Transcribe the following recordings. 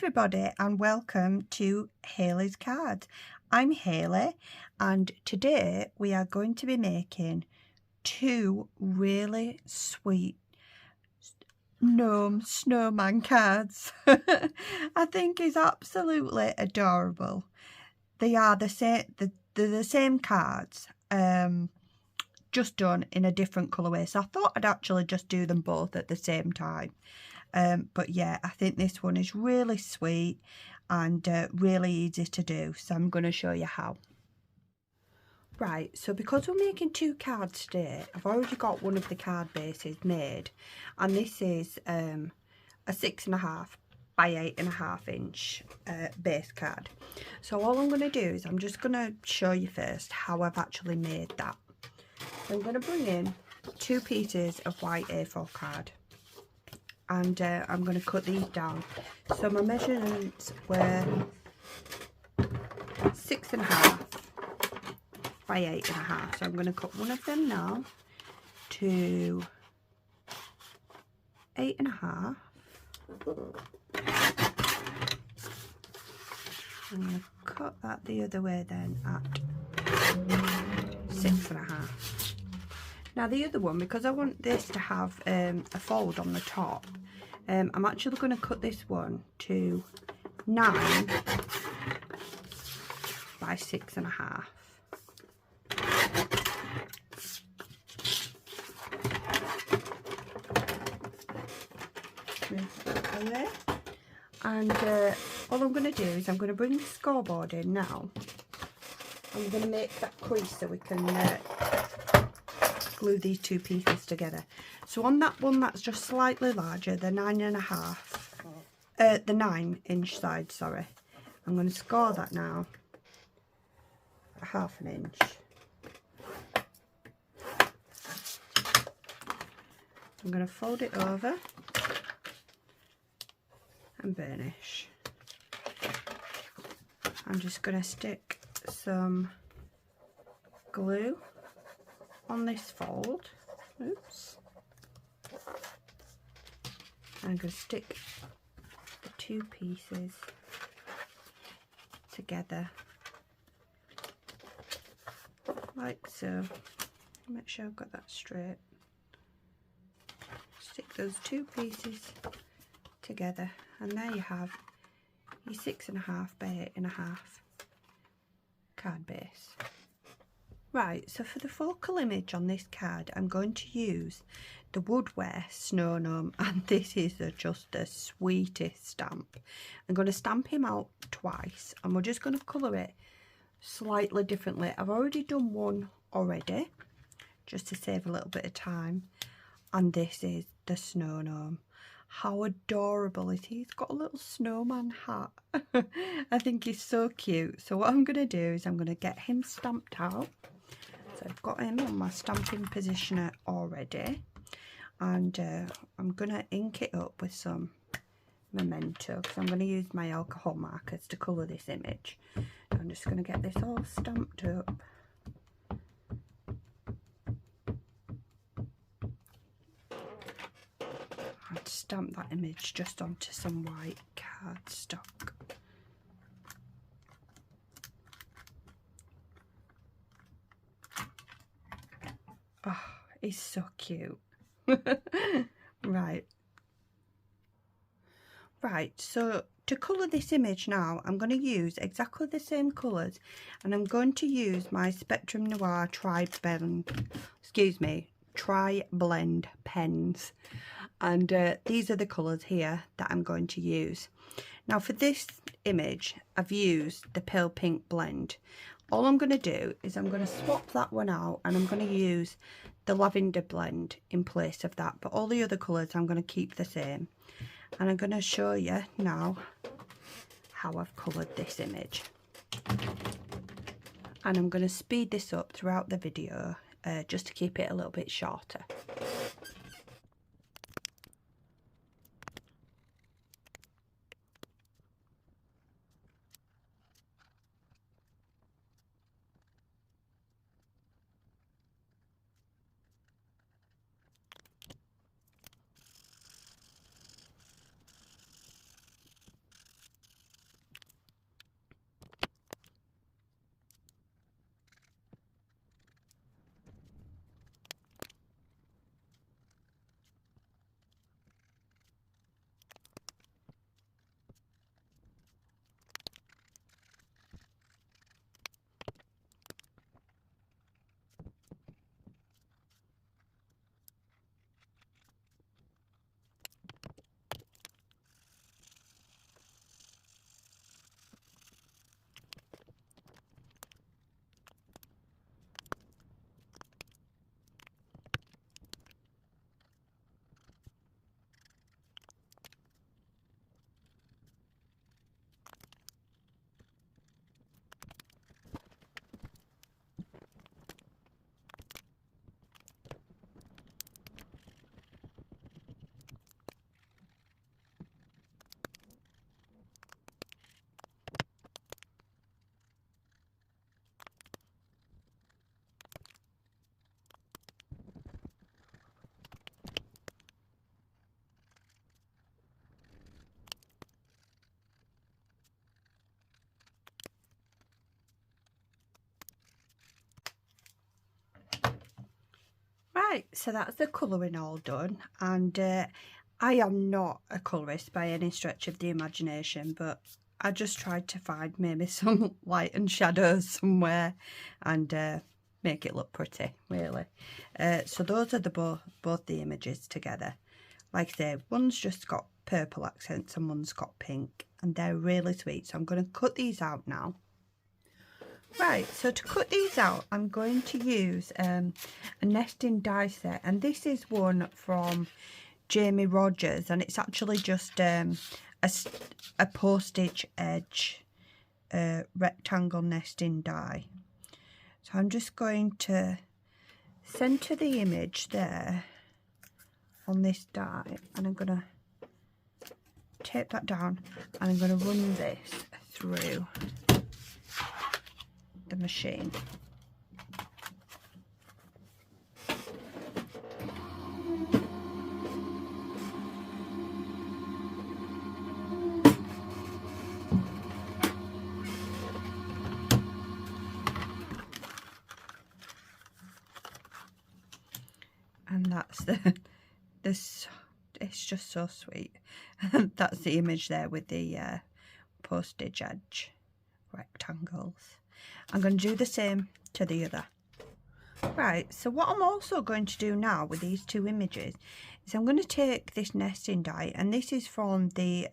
everybody and welcome to Hayleys Cards. I'm Hayley and today we are going to be making two really sweet gnome snowman cards. I think he's absolutely adorable. They are the same, they're the same cards, just done in a different colourway. So I thought I'd actually just do them both at the same time. But yeah, I think this one is really sweet and really easy to do. So I'm going to show you how. Right, so because we're making two cards today, I've already got one of the card bases made. And this is a 6.5 by 8.5 inch base card. So all I'm going to do is I'm just going to show you first how I've actually made that. So I'm going to bring in 2 pieces of white A4 card. And I'm going to cut these down. So my measurements were 6.5 by 8.5. So I'm going to cut one of them now to 8.5. I'm going to cut that the other way then at 6.5. Now the other one, because I want this to have a fold on the top, I'm actually going to cut this one to 9 by 6.5. And all I'm going to do is I'm going to bring the scoreboard in now. I'm going to make that crease so we can glue these 2 pieces together. So on that one that's just slightly larger, the 9.5, the 9-inch side, sorry, I'm going to score that now at 1/2 inch. I'm going to fold it over and burnish. I'm just going to stick some glue on this fold. Oops. I'm going to stick the 2 pieces together like so. Make sure I've got that straight. Stick those 2 pieces together and there you have your 6.5 by 8.5 card base. Right, so for the focal image on this card, I'm going to use the Woodware Snow Gnome, and this is just the sweetest stamp. I'm going to stamp him out twice, and we're just going to colour it slightly differently. I've already done one already, just to save a little bit of time, and this is the Snow Gnome. How adorable is he? He's got a little snowman hat. I think he's so cute. So what I'm going to do is I'm going to get him stamped out. So I've got him on my stamping positioner already, and I'm going to ink it up with some memento because I'm going to use my alcohol markers to colour this image. I'm just going to get this all stamped up. And stamp that image just onto some white cardstock. Oh, he's so cute. Right, so to colour this image now, I'm going to use exactly the same colours, and I'm going to use my Spectrum Noir Tri-Blend pens, and these are the colours here that I'm going to use. Now for this image, I've used the Pale Pink blend. All I'm going to do is I'm going to swap that one out, and I'm going to use the Lavender blend in place of that, but all the other colours I'm going to keep the same. And I'm going to show you now how I've coloured this image. And I'm going to speed this up throughout the video just to keep it a little bit shorter. Right, so that's the colouring all done, and I am not a colourist by any stretch of the imagination, but I just tried to find maybe some light and shadows somewhere and make it look pretty, really. So those are the both the images together. Like I say, one's just got purple accents and one's got pink, and they're really sweet. So I'm going to cut these out now. Right, so to cut these out, I'm going to use a nesting die set, and this is one from Jamie Rogers, and it's actually just a postage edge rectangle nesting die. So I'm just going to centre the image there on this die, and I'm going to tape that down, and I'm going to run this through the machine. And that's this, it's just so sweet. That's the image there with the postage edge rectangles. I'm going to do the same to the other. Right, so what I'm also going to do now with these two images is I'm going to take this nesting die, and this is from the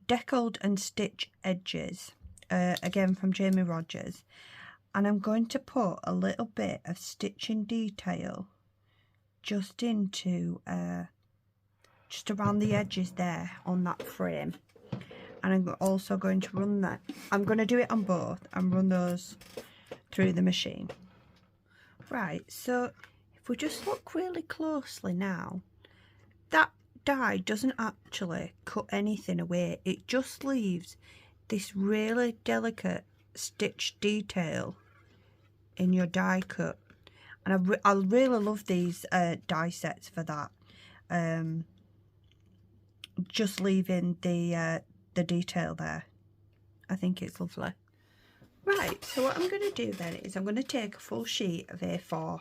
Deckled and Stitch Edges, again from Jamie Rogers, and I'm going to put a little bit of stitching detail just into just around the edges there on that frame. And I'm also going to run that, I'm going to do it on both and run those through the machine. Right, so if we just look really closely now, that die doesn't actually cut anything away. It just leaves this really delicate stitch detail in your die cut. And I really love these die sets for that. Just leaving the detail there. I think it's lovely. Right, so what I'm going to do then is I'm going to take a full sheet of A4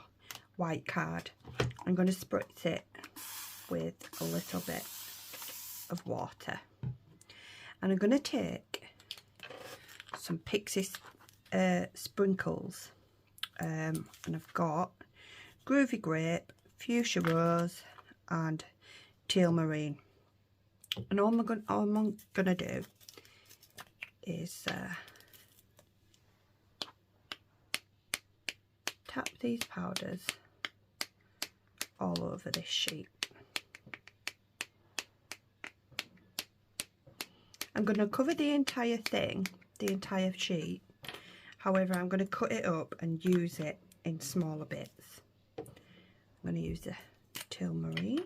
white card. I'm going to spritz it with a little bit of water. And I'm going to take some pixie sprinkles. And I've got Groovy Grape, Fuchsia Rose and Teal Marine. And all I'm gonna do is tap these powders all over this sheet. I'm going to cover the entire thing, the entire sheet. However, I'm going to cut it up and use it in smaller bits. I'm going to use the Teal Marine.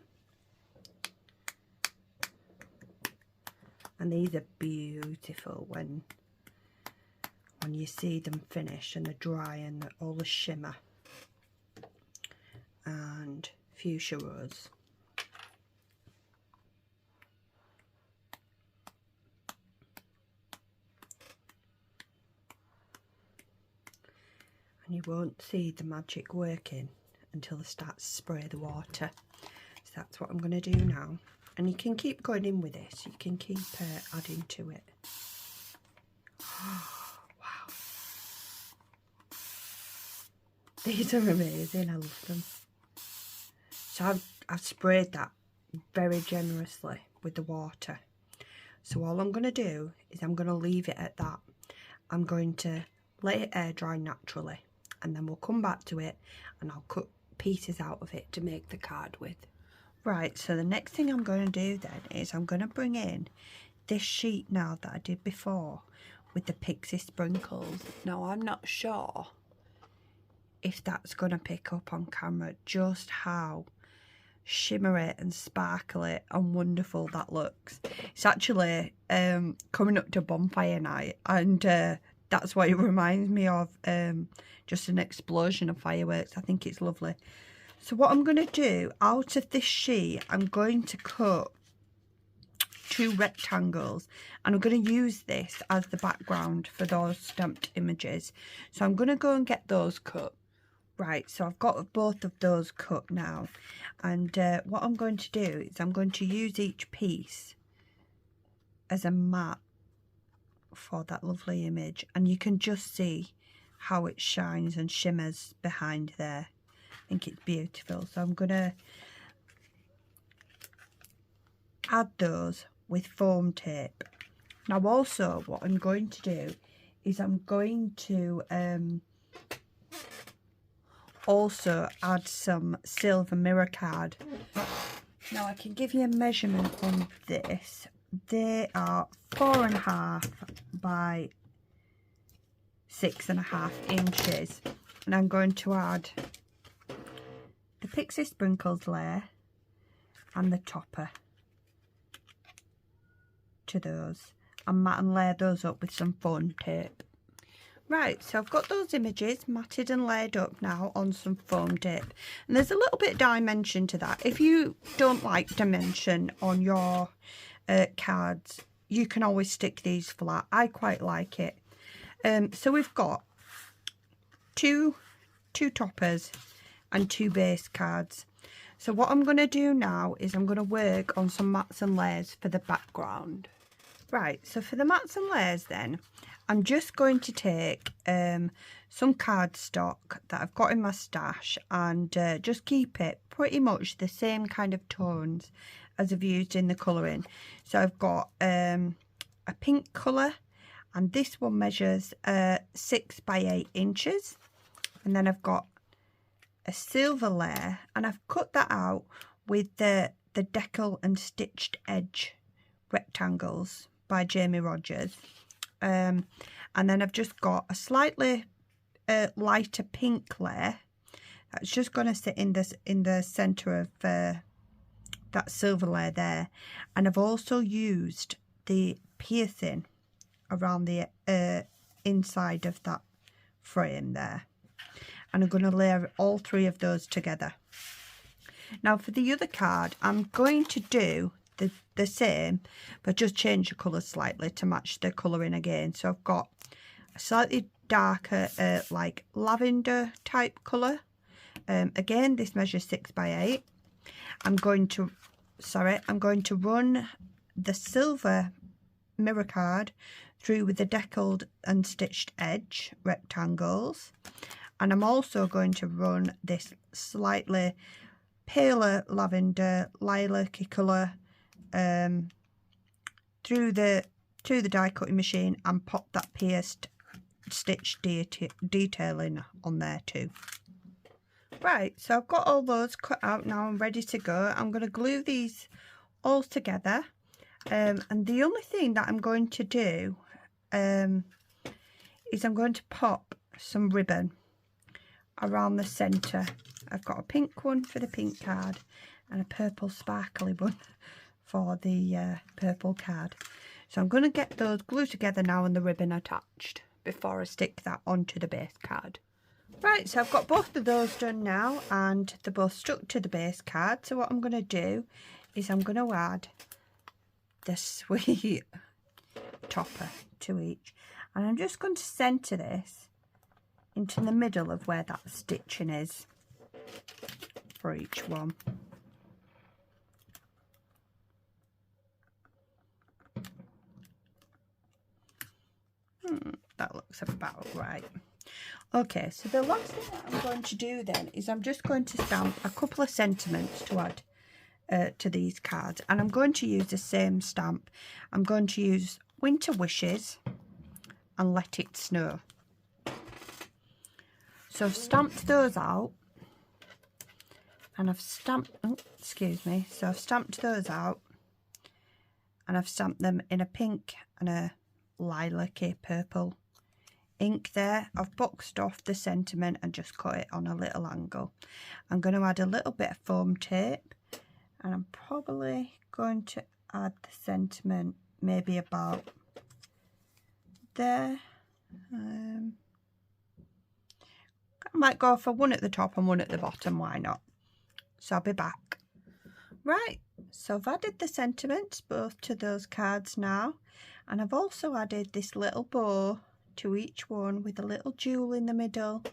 And these are beautiful when you see them finish and they're dry and all the shimmer. And Fuchsia Rose. And you won't see the magic working until they start to spray the water. So that's what I'm going to do now. And you can keep going in with this. You can keep adding to it. Oh, wow. These are amazing. I love them. So I've sprayed that very generously with the water. So all I'm going to do is I'm going to leave it at that. I'm going to let it air dry naturally. And then we'll come back to it and I'll cut pieces out of it to make the card with. Right, so the next thing I'm going to do then is I'm going to bring in this sheet now that I did before with the pixie sprinkles. Now, I'm not sure if that's going to pick up on camera just how shimmery and sparkly and wonderful that looks. It's actually coming up to bonfire night, and that's what it reminds me of, just an explosion of fireworks. I think it's lovely. So what I'm going to do, out of this sheet, I'm going to cut 2 rectangles, and I'm going to use this as the background for those stamped images. So I'm going to go and get those cut. Right, so I've got both of those cut now, and what I'm going to do is I'm going to use each piece as a mat for that lovely image, and you can just see how it shines and shimmers behind there. I think it's beautiful. So I'm going to add those with foam tape. Now also what I'm going to do is I'm going to also add some silver mirror card. Now I can give you a measurement on this. They are 4.5 by 6.5 inches, and I'm going to add the pixie sprinkles layer and the topper to those, and layer those up with some foam tape. Right, so I've got those images matted and laid up now on some foam tape, and there's a little bit of dimension to that. If you don't like dimension on your cards, you can always stick these flat. I quite like it. So we've got two toppers and 2 base cards. So what I'm going to do now is I'm going to work on some mats and layers for the background. Right, so for the mats and layers then, I'm just going to take some cardstock that I've got in my stash, and just keep it pretty much the same kind of tones as I've used in the colouring. So I've got a pink colour, and this one measures 6 by 8 inches. And then I've got a silver layer, and I've cut that out with the decal and stitched edge rectangles by Jamie Rogers. And then I've just got a slightly lighter pink layer that's just going to sit in the centre of that silver layer there. And I've also used the piercing around the inside of that frame there, and I'm going to layer all 3 of those together. Now for the other card, I'm going to do the same, but just change the colour slightly to match the colouring again. So I've got a slightly darker like lavender type colour. Again, this measures 6 by 8. I'm going to run the silver mirror card through with the deckled and stitched edge rectangles, and I'm also going to run this slightly paler lavender lilac-y colour through the die cutting machine, and pop that pierced stitch detailing on there too. Right, so I've got all those cut out now and ready to go. I'm going to glue these all together, and the only thing that I'm going to do is I'm going to pop some ribbon around the centre. I've got a pink one for the pink card and a purple sparkly one for the purple card. So I'm going to get those glued together now and the ribbon attached before I stick that onto the base card. Right, so I've got both of those done now, and they're both stuck to the base card. So what I'm going to do is I'm going to add the sweet topper to each, and I'm just going to centre this into the middle of where that stitching is for each one. That looks about right. Okay, so the last thing that I'm going to do then is I'm just going to stamp a couple of sentiments to add to these cards, and I'm going to use the same stamp. I'm going to use Winter Wishes and Let It Snow. So I've stamped those out, and I've stamped, so I've stamped those out, and I've stamped them in a pink and a lilac-y purple ink there. I've boxed off the sentiment and just cut it on a little angle. I'm going to add a little bit of foam tape, and I'm probably going to add the sentiment maybe about there. I might go for one at the top and one at the bottom, why not? So I'll be back. Right, so I've added the sentiments both to those cards now, and I've also added this little bow to each one with a little jewel in the middle,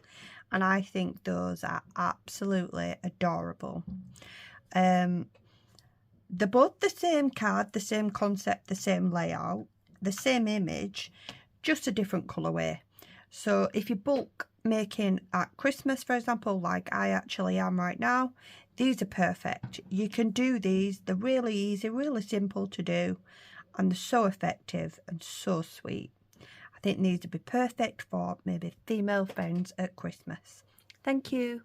and I think those are absolutely adorable. They're both the same card, the same concept, the same layout, the same image, just a different colourway. So if you bulk making at Christmas, for example, like I actually am right now, these are perfect. You can do these, they're really easy, really simple to do, and they're so effective and so sweet. I think these would be perfect for maybe female friends at Christmas. Thank you.